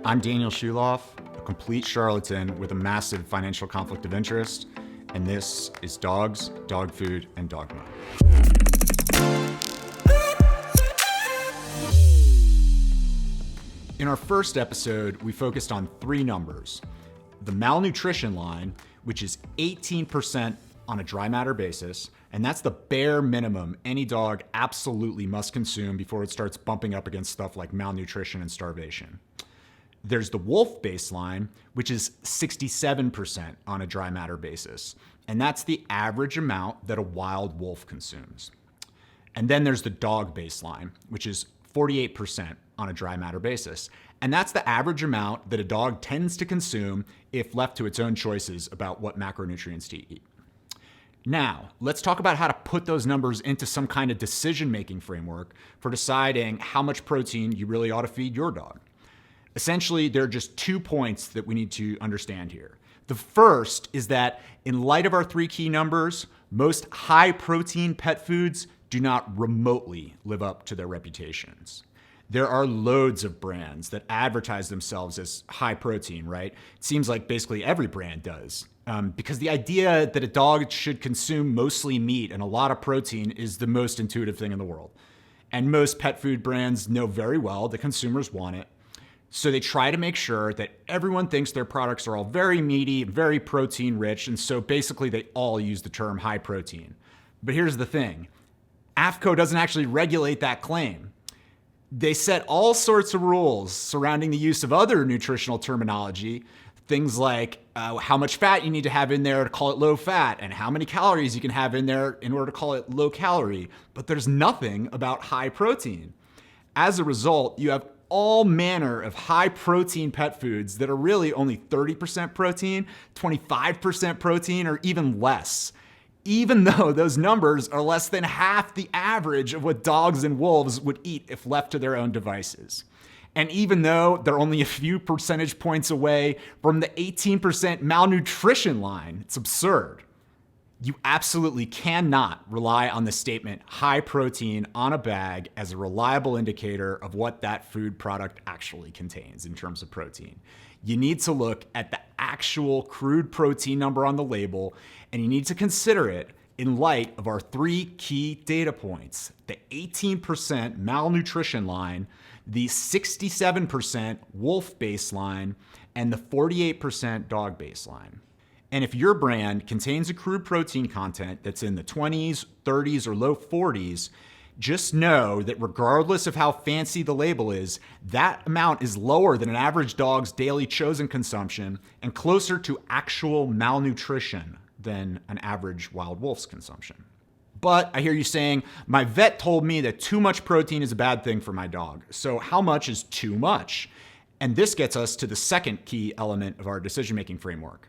I'm Daniel Schulof, a complete charlatan with a massive financial conflict of interest, and this is Dogs, Dog Food, and Dogma. In our first episode, we focused on three numbers. The malnutrition line, which is 18% on a dry matter basis, and that's the bare minimum any dog absolutely must consume before it starts bumping up against stuff like malnutrition and starvation. There's the wolf baseline, which is 67% on a dry matter basis, and that's the average amount that a wild wolf consumes. And then there's the dog baseline, which is 48% on a dry matter basis, and that's the average amount that a dog tends to consume if left to its own choices about what macronutrients to eat. Now, let's talk about how to put those numbers into some kind of decision-making framework for deciding how much protein you really ought to feed your dog. Essentially, there are just 2 points that we need to understand here. The first is that in light of our three key numbers, most high-protein pet foods do not remotely live up to their reputations. There are loads of brands that advertise themselves as high protein, right? It seems like basically every brand does. Because the idea that a dog should consume mostly meat and a lot of protein is the most intuitive thing in the world. And most pet food brands know very well that consumers want it. So they try to make sure that everyone thinks their products are all very meaty, very protein rich, and so basically they all use the term high protein. But here's the thing. AAFCO doesn't actually regulate that claim. They set all sorts of rules surrounding the use of other nutritional terminology, things like how much fat you need to have in there to call it low fat, and how many calories you can have in there in order to call it low calorie, but there's nothing about high protein. As a result, you have all manner of high protein pet foods that are really only 30% protein, 25% protein, or even less, even though those numbers are less than half the average of what dogs and wolves would eat if left to their own devices. And even though they're only a few percentage points away from the 18% malnutrition line, it's absurd. You absolutely cannot rely on the statement high protein on a bag as a reliable indicator of what that food product actually contains in terms of protein. You need to look at the actual crude protein number on the label, and you need to consider it in light of our three key data points: the 18% malnutrition line, the 67% wolf baseline, and the 48% dog baseline. And if your brand contains a crude protein content that's in the 20s, 30s, or low 40s, just know that regardless of how fancy the label is, that amount is lower than an average dog's daily chosen consumption and closer to actual malnutrition than an average wild wolf's consumption. But I hear you saying, my vet told me that too much protein is a bad thing for my dog. So how much is too much? And this gets us to the second key element of our decision-making framework.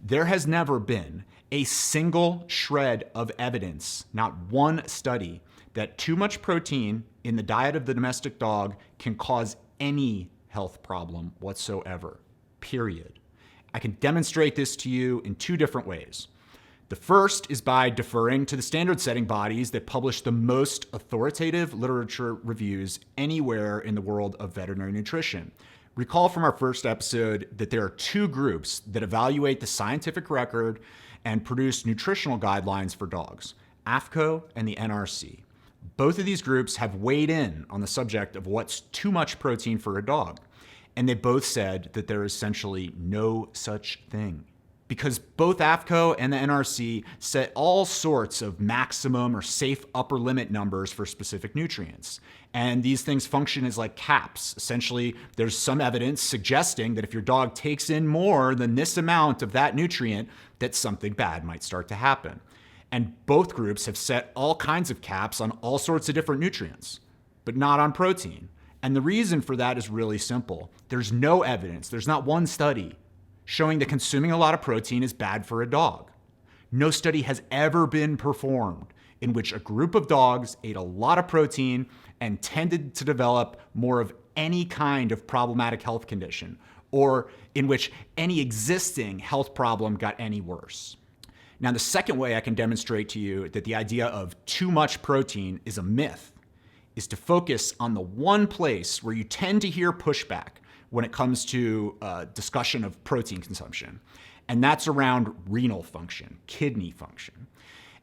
There has never been a single shred of evidence, not one study, that too much protein in the diet of the domestic dog can cause any health problem whatsoever, period. I can demonstrate this to you in two different ways. The first is by deferring to the standard-setting bodies that publish the most authoritative literature reviews anywhere in the world of veterinary nutrition. Recall from our first episode that there are two groups that evaluate the scientific record and produce nutritional guidelines for dogs: AAFCO and the NRC. Both of these groups have weighed in on the subject of what's too much protein for a dog, and they both said that there is essentially no such thing. Because both AAFCO and the NRC set all sorts of maximum or safe upper limit numbers for specific nutrients. And these things function as like caps. Essentially, there's some evidence suggesting that if your dog takes in more than this amount of that nutrient, that something bad might start to happen. And both groups have set all kinds of caps on all sorts of different nutrients, but not on protein. And the reason for that is really simple. There's no evidence, there's not one study showing that consuming a lot of protein is bad for a dog. No study has ever been performed in which a group of dogs ate a lot of protein and tended to develop more of any kind of problematic health condition, or in which any existing health problem got any worse. Now, the second way I can demonstrate to you that the idea of too much protein is a myth is to focus on the one place where you tend to hear pushback when it comes to discussion of protein consumption, and that's around renal function, kidney function.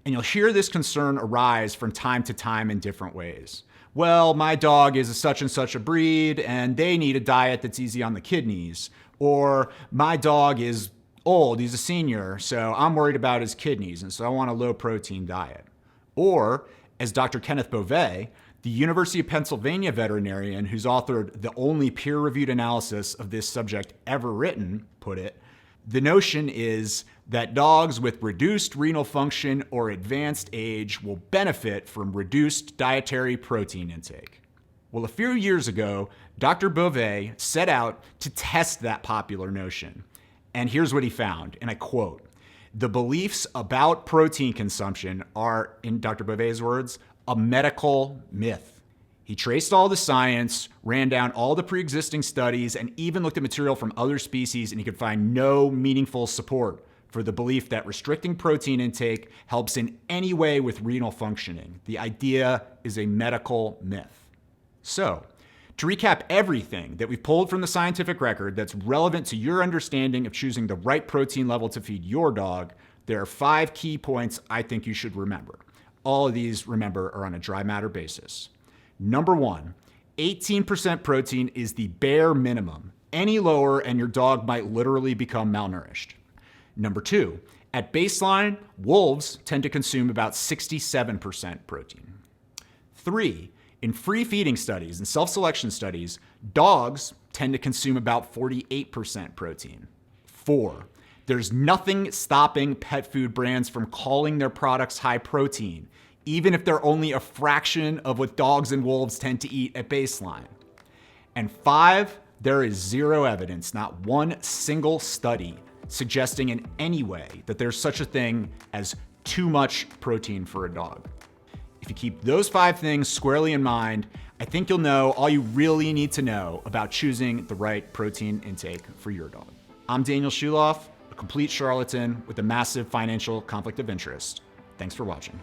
And you'll hear this concern arise from time to time in different ways. Well, my dog is a such and such a breed, and they need a diet that's easy on the kidneys. Or my dog is old, he's a senior, so I'm worried about his kidneys, and so I want a low protein diet. Or, as Dr. Kenneth Beauvais, the University of Pennsylvania veterinarian who's authored the only peer-reviewed analysis of this subject ever written, put it, the notion is that dogs with reduced renal function or advanced age will benefit from reduced dietary protein intake. Well, a few years ago, Dr. Beauvais set out to test that popular notion. And here's what he found, and I quote, "The beliefs about protein consumption are, in Dr. Beauvais' words, a medical myth." He traced all the science, ran down all the pre-existing studies, and even looked at material from other species, and he could find no meaningful support for the belief that restricting protein intake helps in any way with renal functioning. The idea is a medical myth. So, to recap everything that we've pulled from the scientific record that's relevant to your understanding of choosing the right protein level to feed your dog, there are 5 key points I think you should remember. All of these, remember, are on a dry matter basis. Number 1, 18% protein is the bare minimum. Any lower and your dog might literally become malnourished. Number 2, at baseline, wolves tend to consume about 67% protein. 3, in free feeding studies and self-selection studies, dogs tend to consume about 48% protein. 4, there's nothing stopping pet food brands from calling their products high protein, even if they're only a fraction of what dogs and wolves tend to eat at baseline. And 5, there is zero evidence, not one single study, suggesting in any way that there's such a thing as too much protein for a dog. If you keep those 5 things squarely in mind, I think you'll know all you really need to know about choosing the right protein intake for your dog. I'm Daniel Schulof, a complete charlatan with a massive financial conflict of interest. Thanks for watching.